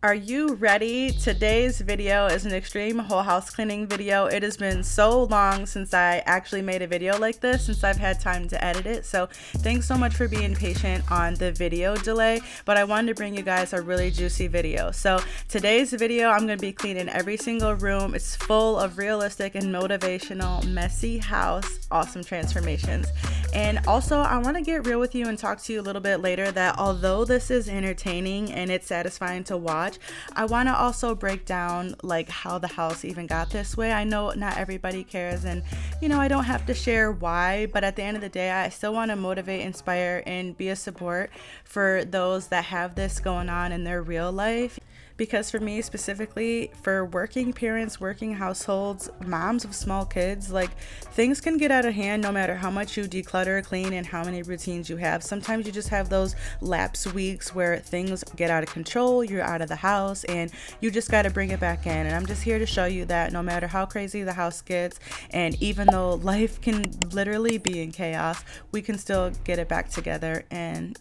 Are you ready? Today's video is an extreme whole house cleaning video. It has been so long since I actually made a video like this, since I've had time to edit it. So thanks so much for being patient on the video delay, but I wanted to bring you guys a really juicy video. So today's video, I'm going to be cleaning every single room. It's full of realistic and motivational, messy house, awesome transformations. And also, I want to get real with you and talk to you a little bit later that although this is entertaining and it's satisfying to watch, I want to also break down like how the house even got this way. I know not everybody cares, and I don't have to share why, but at the end of the day, I still want to motivate, inspire, and be a support for those that have this going on in their real life. Because for me specifically, for working parents, working households, moms of small kids, like things can get out of hand no matter how much you declutter, clean, and how many routines you have. Sometimes you just have those lapse weeks where things get out of control, you're out of the house, and you just got to bring it back in. And I'm just here to show you that no matter how crazy the house gets, and even though life can literally be in chaos, we can still get it back together and,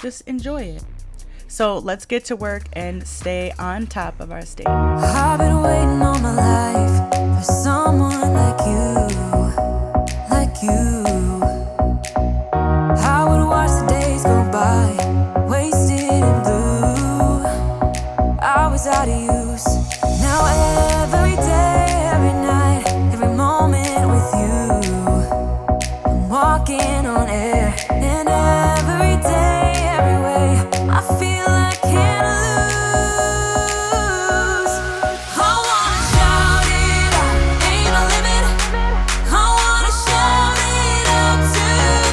just enjoy it. So let's get to work and stay on top of our state. I've been waiting all my life for someone like you. I would watch the days go by, wasted in blue. I was out of use. Now every day, every night, every moment with you, I'm walking on air. And every day, every way, I feel I can't lose. I wanna shout it out, ain't no limit. I wanna shout it out to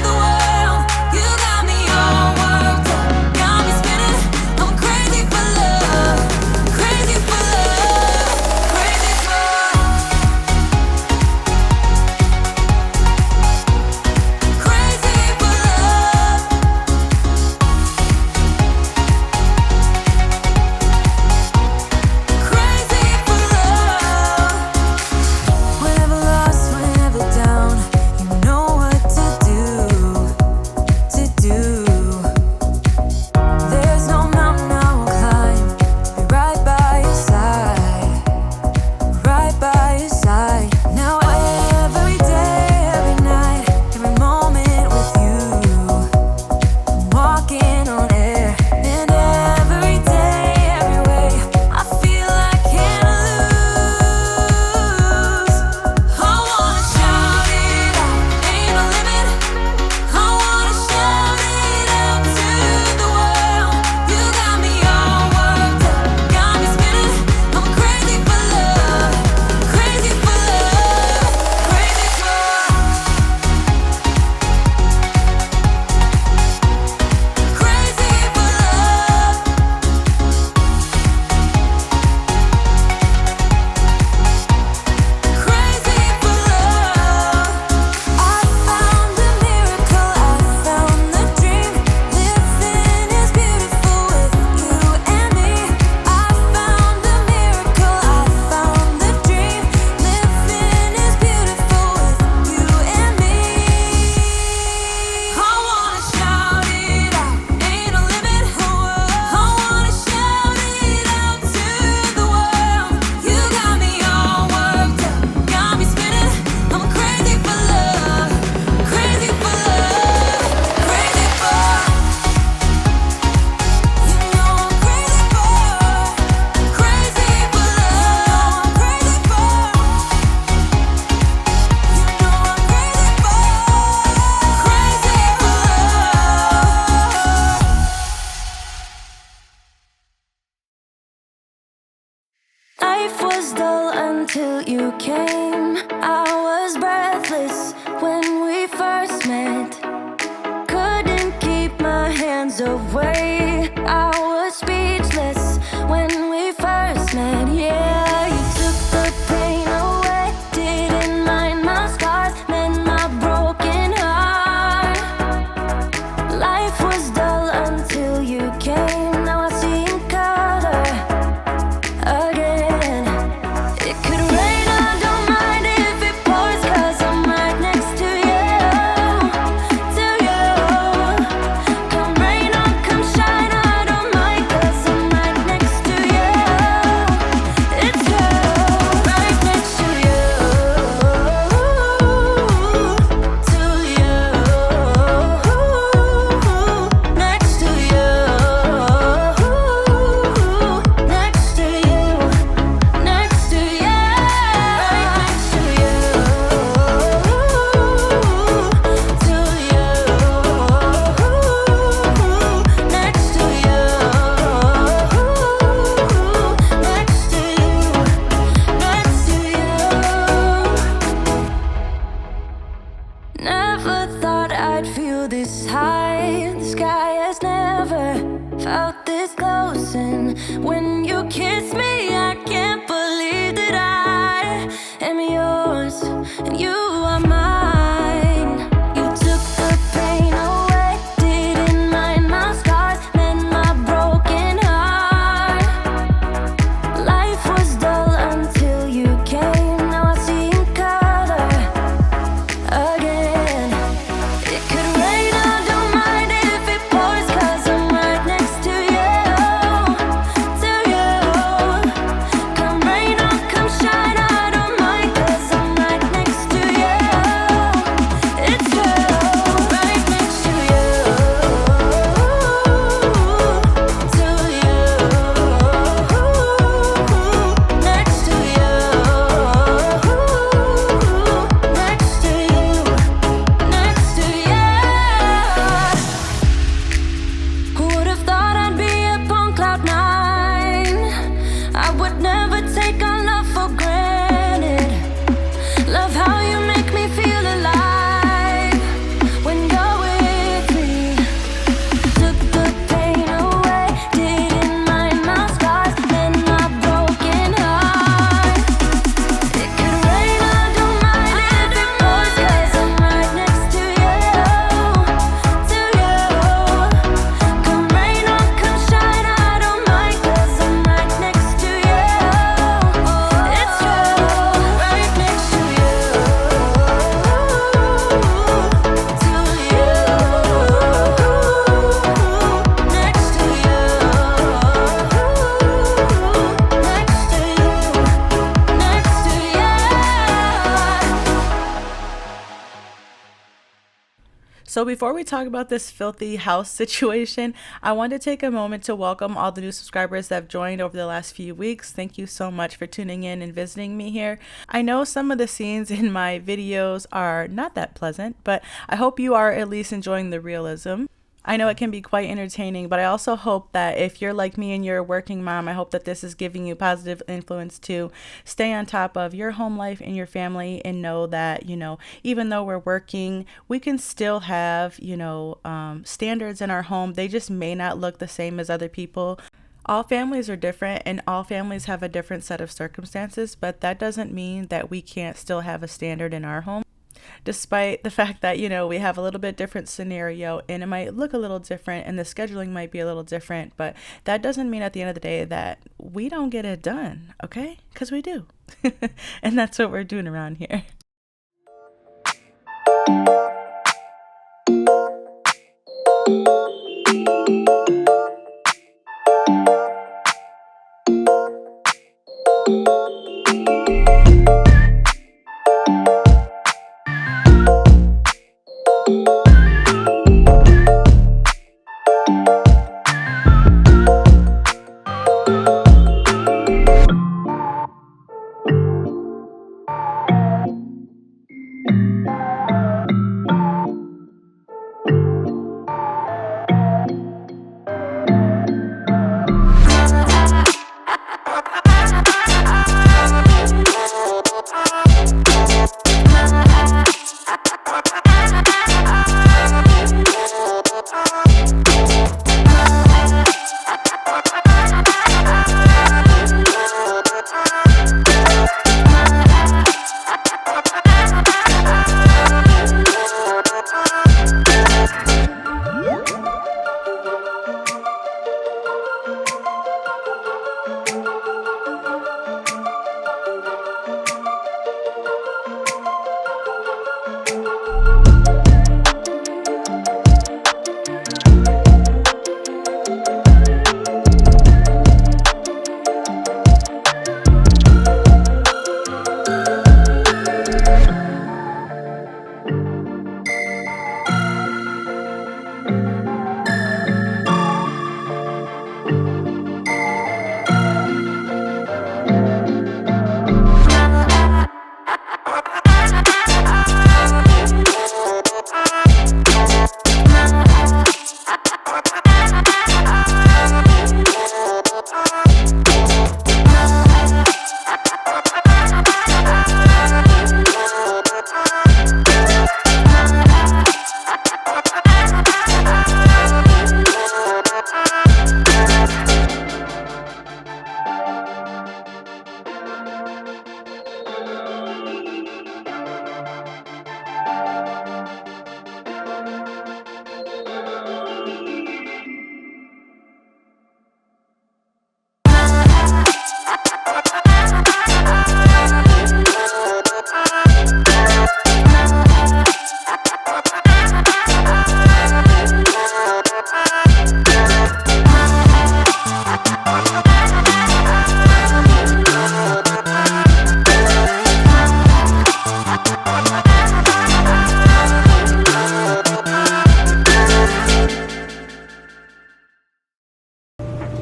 the world. You got me all worked up, got me spinning. I'm crazy for love, crazy for love, crazy for love, crazy for love. Crazy for love. Whenever lost, whenever down, you know what to do. There's no mountain I won't climb to be right by your side, right by your side. Now every day, every night, every moment with you, I'm walking on air. And every day, every way, I feel I can't lose. I wanna shout it out, ain't no limit. I wanna shout it out to the world. You got me all worked up, got me spinning. I'm crazy for love, crazy for love, crazy for love, crazy for love. Crazy for love. I found a miracle, I found the dream. Living is beautiful with you and me. I found a miracle, I found the dream. Living is beautiful with you and me. I wanna shout it out, ain't no limit. I wanna shout it out to the world. You got me all worked up, got me spinning. I'm crazy for love, crazy for love, crazy for. You know I'm crazy for, crazy for love, crazy for. You know I'm crazy for, crazy for love. Life was dull until you came. I was breathless when we first met. Couldn't keep my hands away. I was speechless when we first met. Yeah, you took the pain away. Didn't mind my scars, mend my broken heart. Life was dull until you came. Now I see in color again. It could rain, I don't mind if it pours, 'cause I'm right next to you, to you. Come rain or come shine, I don't felt this close, and when you kiss me, I can't believe that I am yours and you are mine. You took the pain away, didn't mind my scars, mend my broken heart. Life was dull until you came. Now I see in color again. It could rain, I don't mind if it pours, 'cause I'm right next to you, to you. Come rain or come shine, I don't mind, 'cause I'm right next to you. It's true, right next to you, to you, next to you, next to you, next to you. Who would have thought I'd be up on cloud nine? I would never take our love for granted. Love how you make me feel alive when you're with me. Took the pain away, didn't mind my scars, mend my broken heart. It could rain, I don't mind if it pours, 'cause I'm right next to you, to you. Come rain or come shine, I don't mind, 'cause I'm right next to you. It's true, right next to you, to you, next to you, next to you, next to you. So before we talk about this filthy house situation, I want to take a moment to welcome all the new subscribers that have joined over the last few weeks. Thank you so much for tuning in and visiting me here. I know some of the scenes in my videos are not that pleasant, but I hope you are at least enjoying the realism. I know it can be quite entertaining, but I also hope that if you're like me and you're a working mom, I hope that this is giving you positive influence to stay on top of your home life and your family, and know that, even though we're working, we can still have, standards in our home. They just may not look the same as other people. All families are different and all families have a different set of circumstances, but that doesn't mean that we can't still have a standard in our home. Despite the fact that, we have a little bit different scenario and it might look a little different and the scheduling might be a little different, but that doesn't mean at the end of the day that we don't get it done, okay? Because we do. And that's what we're doing around here.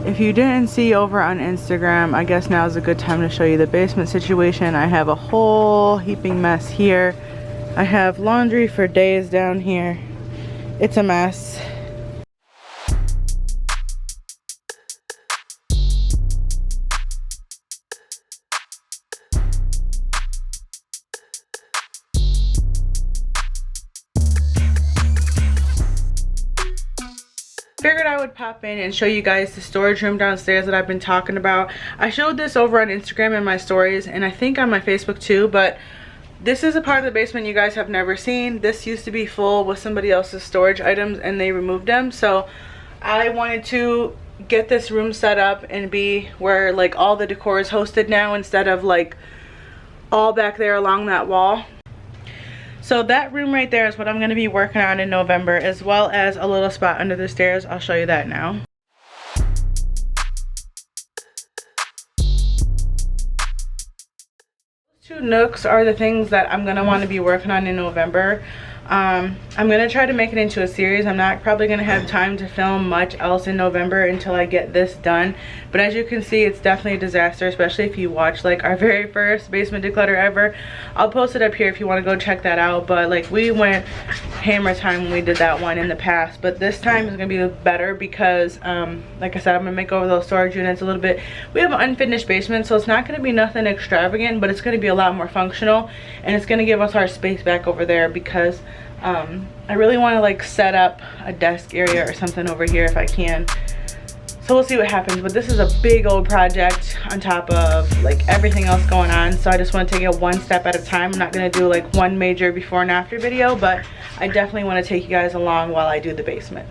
If you didn't see over on Instagram, I guess now is a good time to show you the basement situation. I have a whole heaping mess here. I have laundry for days down here. It's a mess. Figured I would pop in and show you guys the storage room downstairs that I've been talking about. I showed this over on Instagram in my stories, and I think on my Facebook too, but this is a part of the basement you guys have never seen. This used to be full with somebody else's storage items and they removed them, so I wanted to get this room set up and be where like all the decor is hosted now, instead of like all back there along that wall. So that room right there is what I'm going to be working on in November, as well as a little spot under the stairs. I'll show you that now. Two nooks are the things that I'm going to want to be working on in November. I'm going to try to make it into a series. I'm not probably going to have time to film much else in November until I get this done. But as you can see, it's definitely a disaster, especially if you watch like our very first basement declutter ever. I'll post it up here if you want to go check that out. But like, we went hammer time when we did that one in the past. But this time is going to be better because, like I said, I'm going to make over those storage units a little bit. We have an unfinished basement, so it's not going to be nothing extravagant, but it's going to be a lot more functional. And it's going to give us our space back over there because I really want to like set up a desk area or something over here if I can. So we'll see what happens, but this is a big old project on top of like everything else going on, so I just want to take it one step at a time. I'm not going to do like one major before and after video, but I definitely want to take you guys along while I do the basement.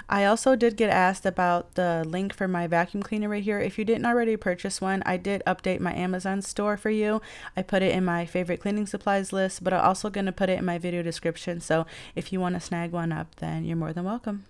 I also did get asked about the link for my vacuum cleaner right here. If you didn't already purchase one, I did update my Amazon store for you. I put it in my favorite cleaning supplies list, but I'm also going to put it in my video description. So if you want to snag one up, then you're more than welcome.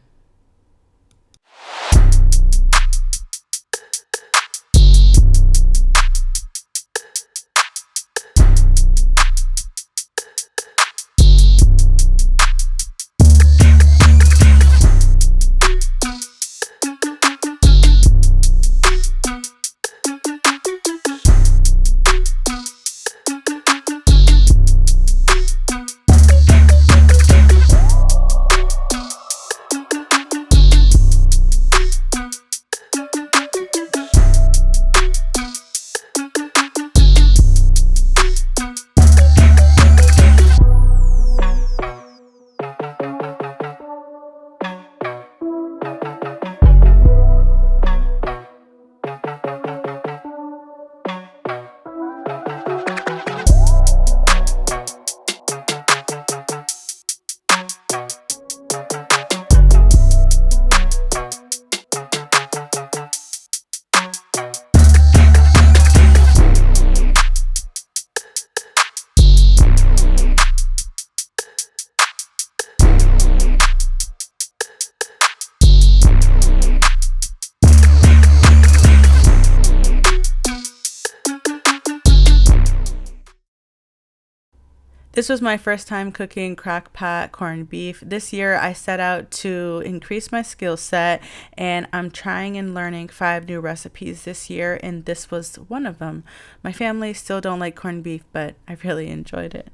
This was my first time cooking crock pot corned beef. This year I set out to increase my skill set, and I'm trying and learning 5 new recipes this year, and this was one of them. My family still don't like corned beef, but I really enjoyed it.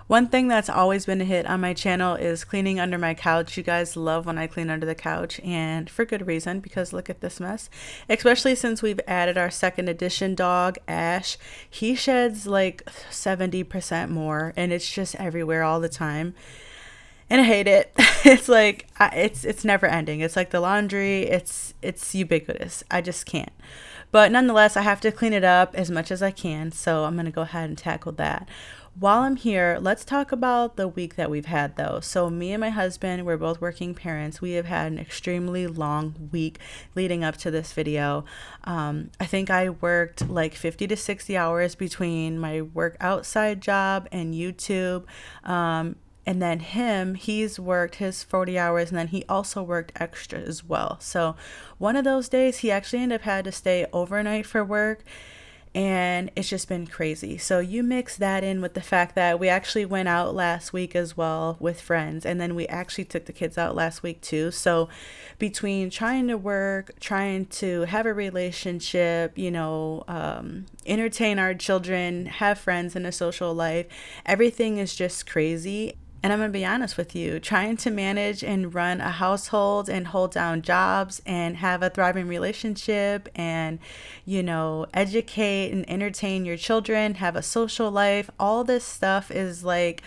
One thing that's always been a hit on my channel is cleaning under my couch. You guys love when I clean under the couch, and for good reason, because look at this mess. Especially since we've added our second edition dog, Ash. He sheds like 70% more, and it's just everywhere all the time. And I hate it. It's like it's never ending. It's like the laundry. It's ubiquitous. I just can't. But nonetheless, I have to clean it up as much as I can. So I'm going to go ahead and tackle that. While I'm here, let's talk about the week that we've had though. So me and my husband, we're both working parents. We have had an extremely long week leading up to this video. I think I worked like 50 to 60 hours between my work outside job and YouTube. And then he's worked his 40 hours, and then he also worked extra as well. So one of those days he actually ended up had to stay overnight for work. And it's just been crazy. So you mix that in with the fact that we actually went out last week as well with friends. And then we actually took the kids out last week too. So between trying to work, trying to have a relationship, entertain our children, have friends in a social life, everything is just crazy. And I'm going to be honest with you, trying to manage and run a household and hold down jobs and have a thriving relationship and, educate and entertain your children, have a social life, all this stuff is like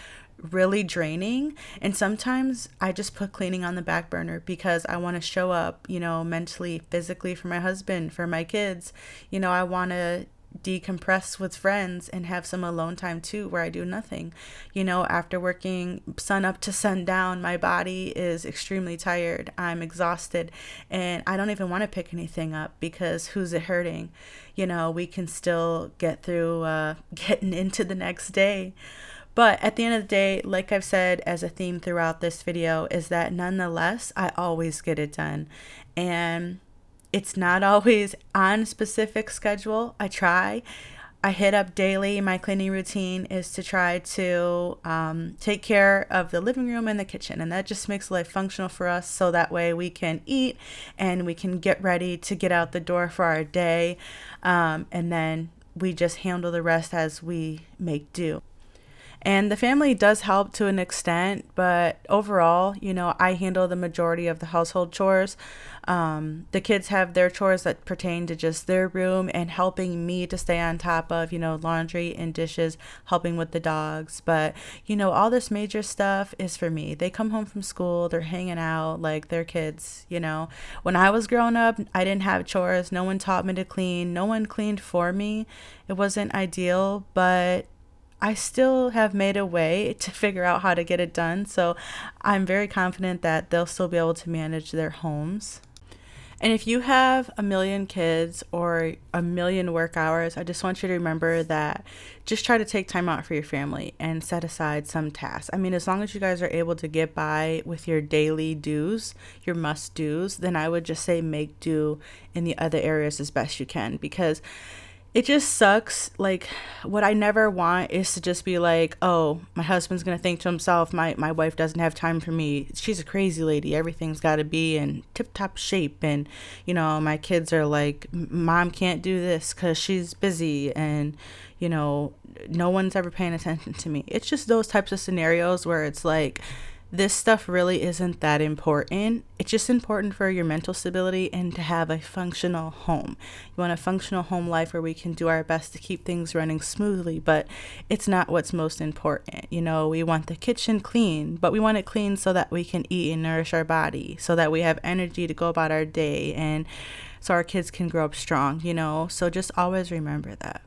really draining. And sometimes I just put cleaning on the back burner because I want to show up, mentally, physically for my husband, for my kids. I want to decompress with friends and have some alone time too, where I do nothing. After working sun up to sundown, my body is extremely tired. I'm exhausted, and I don't even want to pick anything up because who's it hurting? We can still get through getting into the next day. But at the end of the day, like I've said as a theme throughout this video, is that nonetheless, I always get it done. And it's not always on specific schedule. I try. I hit up daily. My cleaning routine is to try to take care of the living room and the kitchen. And that just makes life functional for us. So that way we can eat and we can get ready to get out the door for our day. And then we just handle the rest as we make do. And the family does help to an extent, but overall, I handle the majority of the household chores. The kids have their chores that pertain to just their room and helping me to stay on top of, laundry and dishes, helping with the dogs. But, all this major stuff is for me. They come home from school, they're hanging out like they're kids, When I was growing up, I didn't have chores. No one taught me to clean. No one cleaned for me. It wasn't ideal, but I still have made a way to figure out how to get it done. So I'm very confident that they'll still be able to manage their homes. And if you have a million kids or a million work hours, I just want you to remember that just try to take time out for your family and set aside some tasks. I mean, as long as you guys are able to get by with your daily dues, your must do's, then I would just say make do in the other areas as best you can, because it just sucks. Like, what I never want is to just be like, oh, my husband's going to think to himself, my wife doesn't have time for me. She's a crazy lady. Everything's got to be in tip-top shape. And, you know, my kids are like, mom can't do this because she's busy. And, you know, no one's ever paying attention to me. It's just those types of scenarios where it's like, this stuff really isn't that important. It's just important for your mental stability and to have a functional home. You want a functional home life where we can do our best to keep things running smoothly, but it's not what's most important. You know, we want the kitchen clean, but we want it clean so that we can eat and nourish our body, so that we have energy to go about our day, and so our kids can grow up strong, you know? So just always remember that.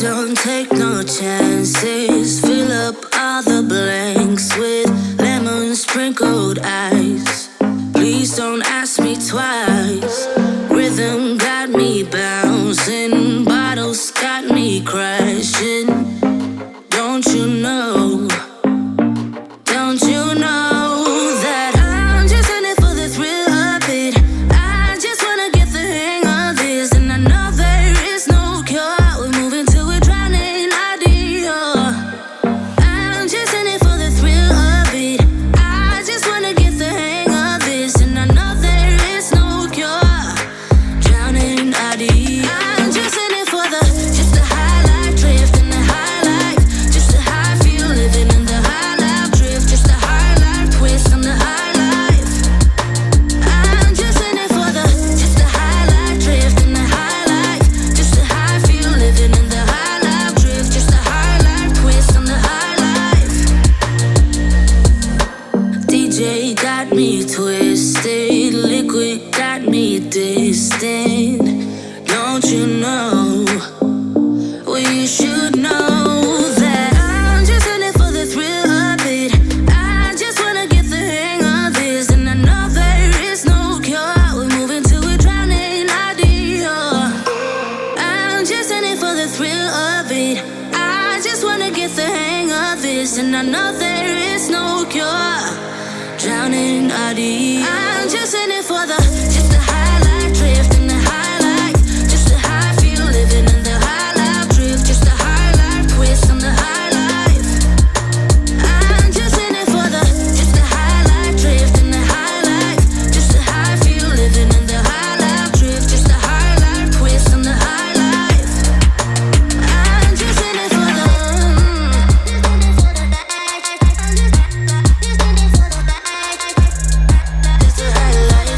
Don't take no chances. Fill up all the blanks with lemon sprinkled ice. Please don't ask me twice. Rhythm got me bouncing, bottles got me crashing. Don't you know? Don't you know that I'm just in it for the thrill of it? I just wanna get the hang of this, and I know there is no cure. We're moving to a drowning idea. I'm just in it for the thrill of it. I just wanna get the hang of this, and I know there is no cure. Drowning idea. I'm just in it for just the high life drift and the high life, just the high feel living in the high life drift, just the high life twist on the high life. I'm just in it for just the high life drift and the high life, just the high feel living in the high life drift, just the high life twist on the high life. DJ got me twisted, liquid got me distant. Don't you know? Well, you should know that I'm just in it for the thrill of it. I just wanna get the hang of this, and I know there is no cure. We're moving to a drowning idea. I'm just in it for the thrill of it. I just wanna get the hang of this, and I know there is no cure. Drowning idea. I'm just in it for just the high life drift and the high life, just the high feel living in the high life drift, just the high life twist on the high life. I'm just in it for just the high life drift and the high life, just the high feel living in the high life drift, just the high life twist on the high life. I'm just in it for just the high life.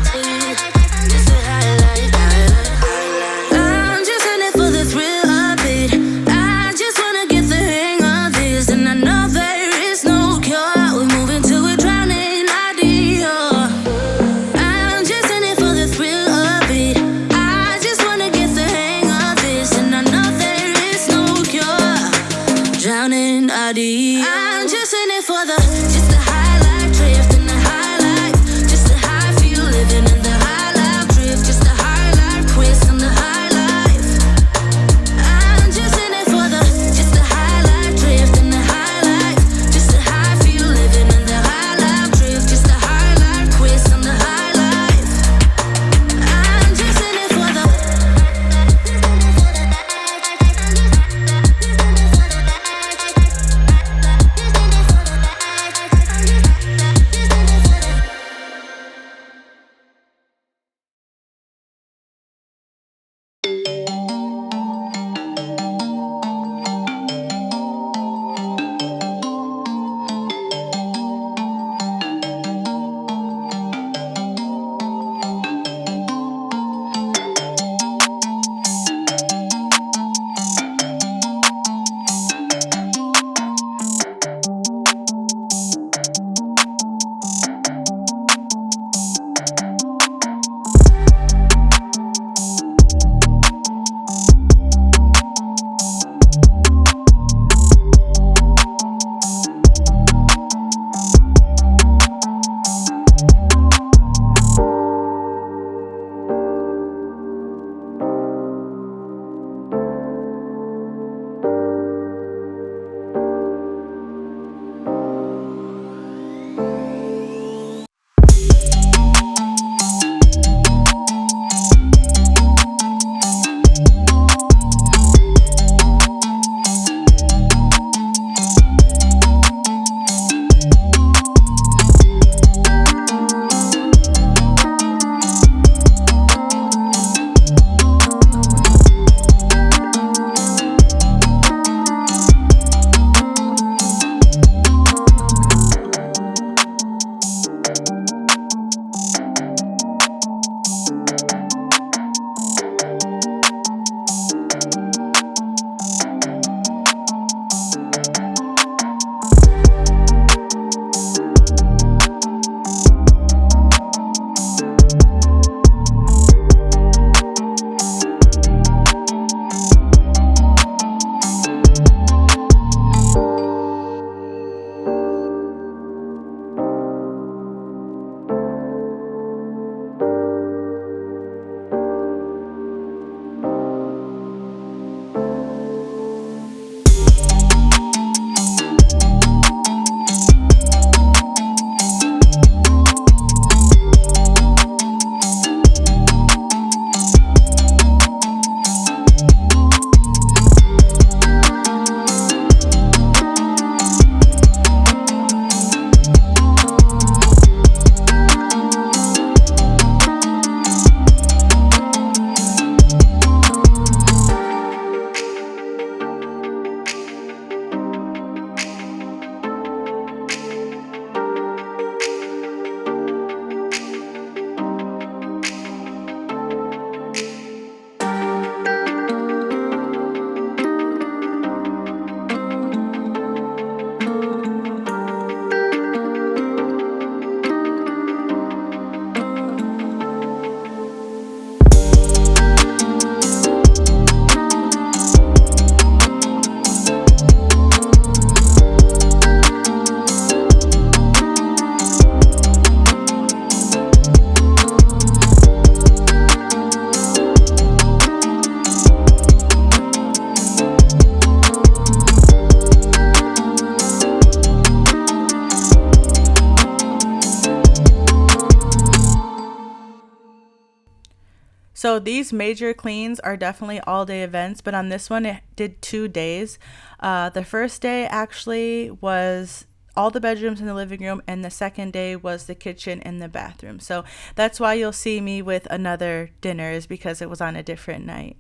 So these major cleans are definitely all day events, but on this one it did 2 days. The first day actually was all the bedrooms in the living room, and the second day was the kitchen and the bathroom. So that's why you'll see me with another dinner, is because it was on a different night.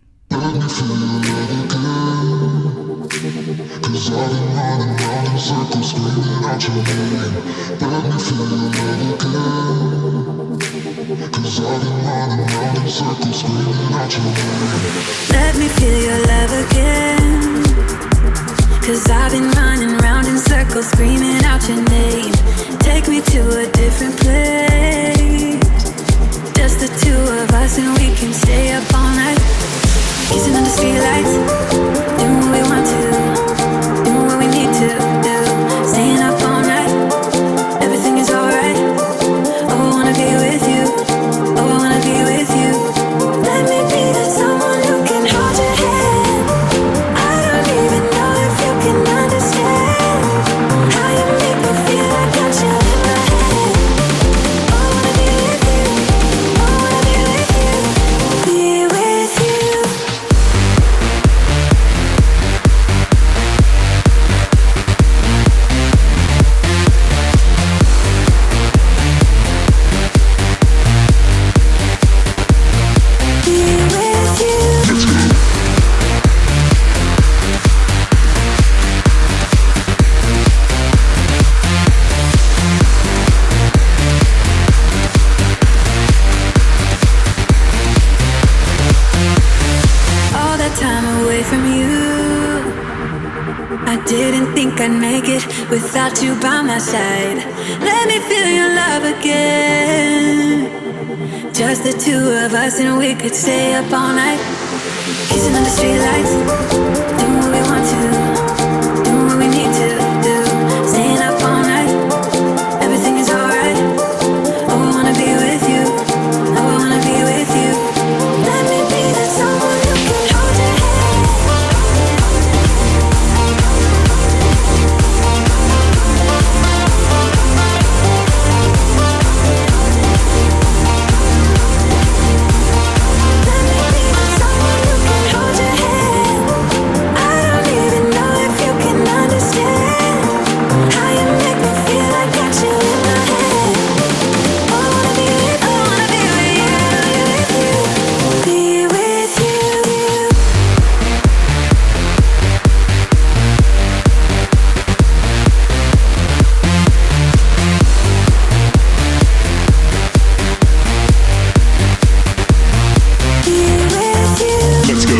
Let me feel your love again, 'cause I've been running round in circles screaming out your name. Take me to a different place, just the two of us and we can stay up all night, kissing under streetlights, doing what we want to, doing what we need to do, staying up all night, everything is alright. Oh, I wanna be with you, oh, I wanna be with you. Let me be the someone who can hold your hand. I don't even know if you can understand how you make me feel. I got you in my head. Oh, I wanna be with you, oh, I wanna be with you, be with you. All that time away from you, I didn't think I'd make it without you by my side. Let me feel your love again, just the two of us and we could stay up all night, kissing under streetlights, doing what we want to, doing what we need to do, staying up all night, everything is alright. Oh, I wanna be with you, oh, I wanna be with you. Let me be the someone who can hold your hand. Let me be the someone who can hold your hand. I don't even know if you can understand how you make me feel. I got you in my head. Oh, I wanna be with you, I wanna be with you, be with you. Let's go.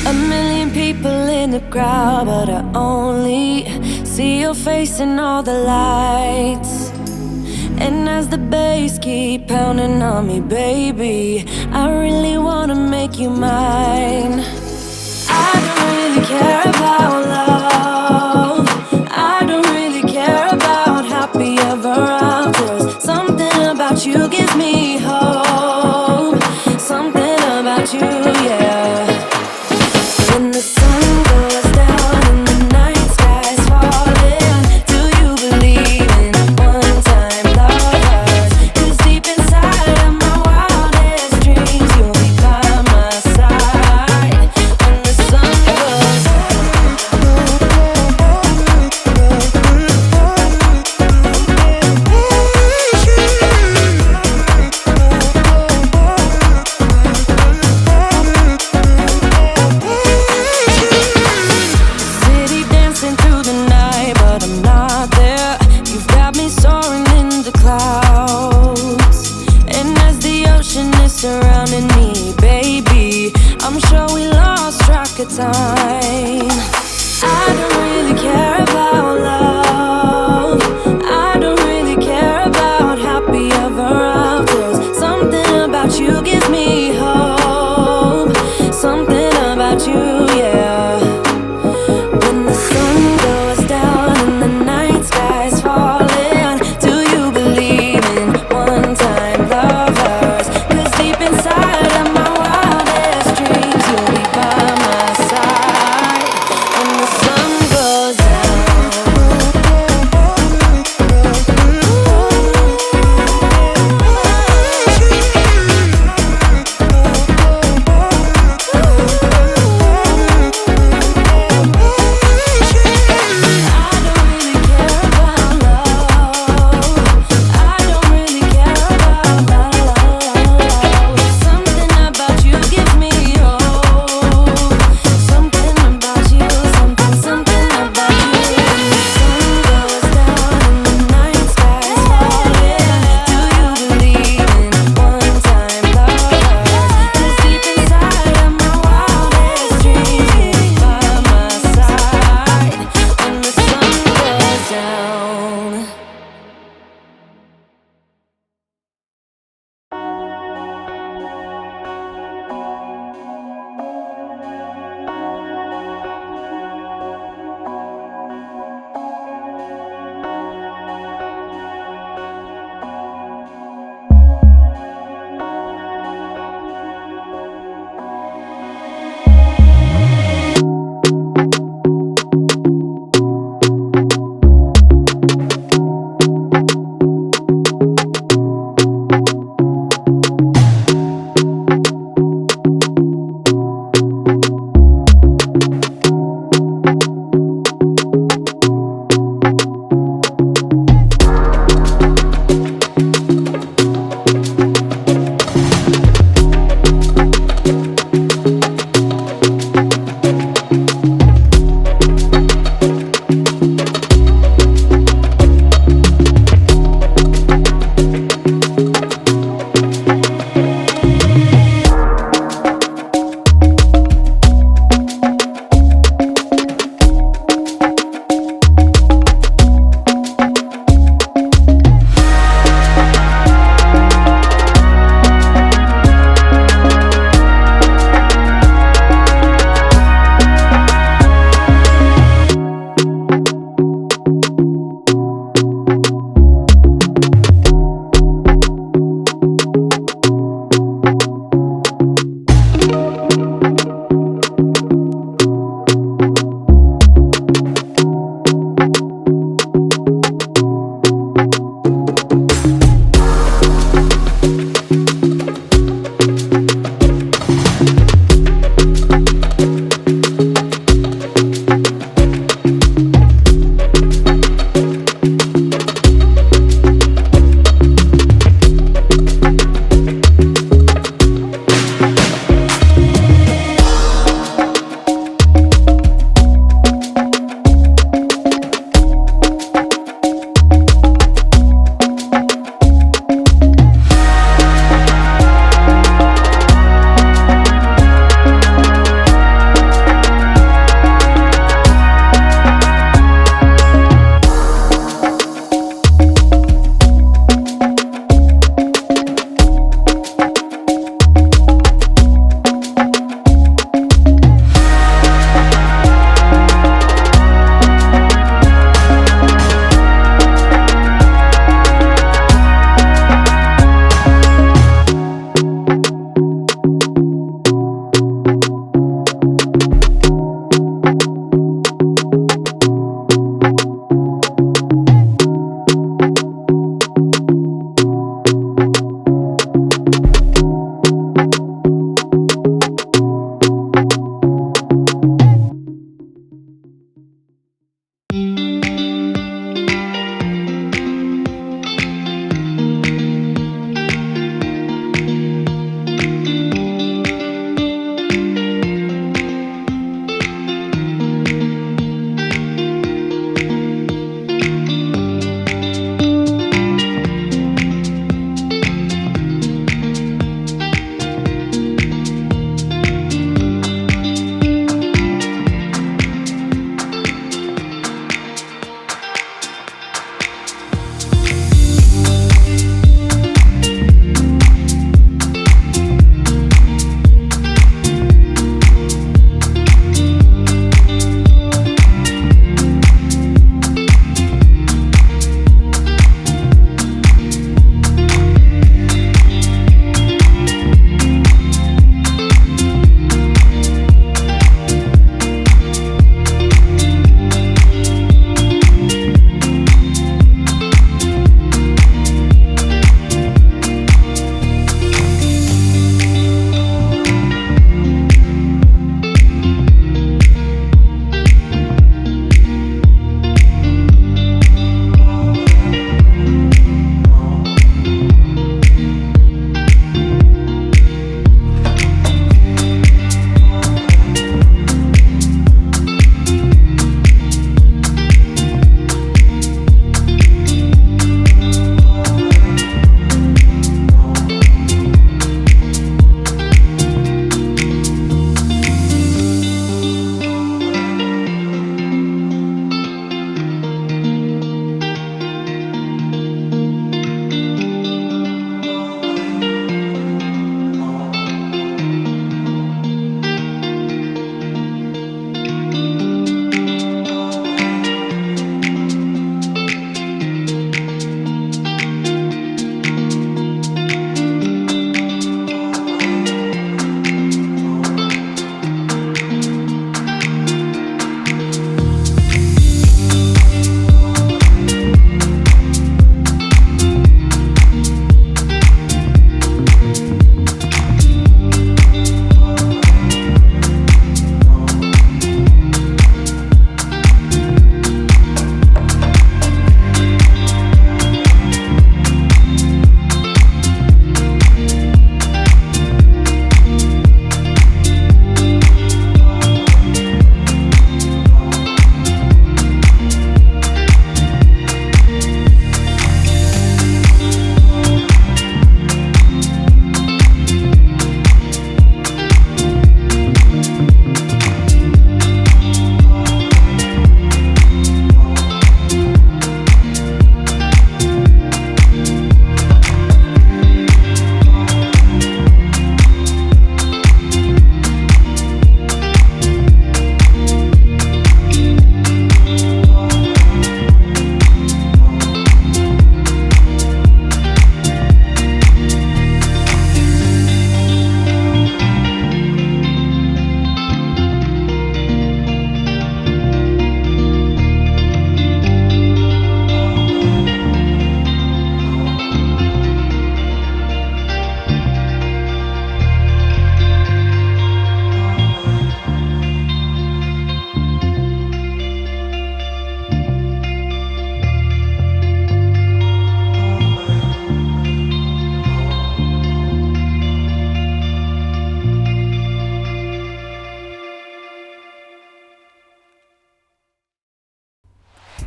A million people in the crowd, but I only see your face in all the lights. And as the bass keep pounding on me, baby, I really wanna make you mine. I don't really care about love, I don't really care about happy ever afters. Something about you gives me hope, something about you, yeah. When the sun goes down and the night sky's falling, do you believe in one-time lovers? 'Cause deep inside of my wildest dreams, you'll be by my side. When the sun goes city dancing through the night, but I'm not there. You've got me soaring in the clouds, and as the ocean is surrounding me, baby, I'm sure we lost track of time. I don't really care about love, I don't really care about happy ever afters. Something about you gives me hope, something about you, yeah. When the sun goes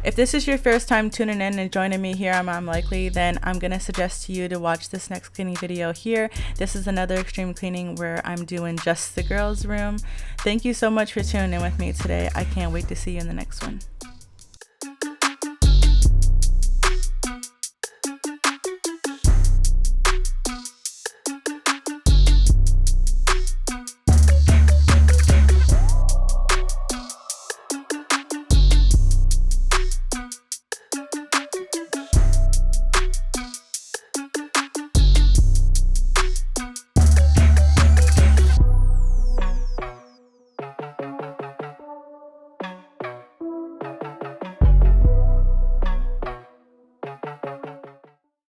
If this is your first time tuning in and joining me here on I'm Likely, then I'm going to suggest to you to watch this next cleaning video here. This is another extreme cleaning where I'm doing just the girls' room. Thank you so much for tuning in with me today. I can't wait to see you in the next one.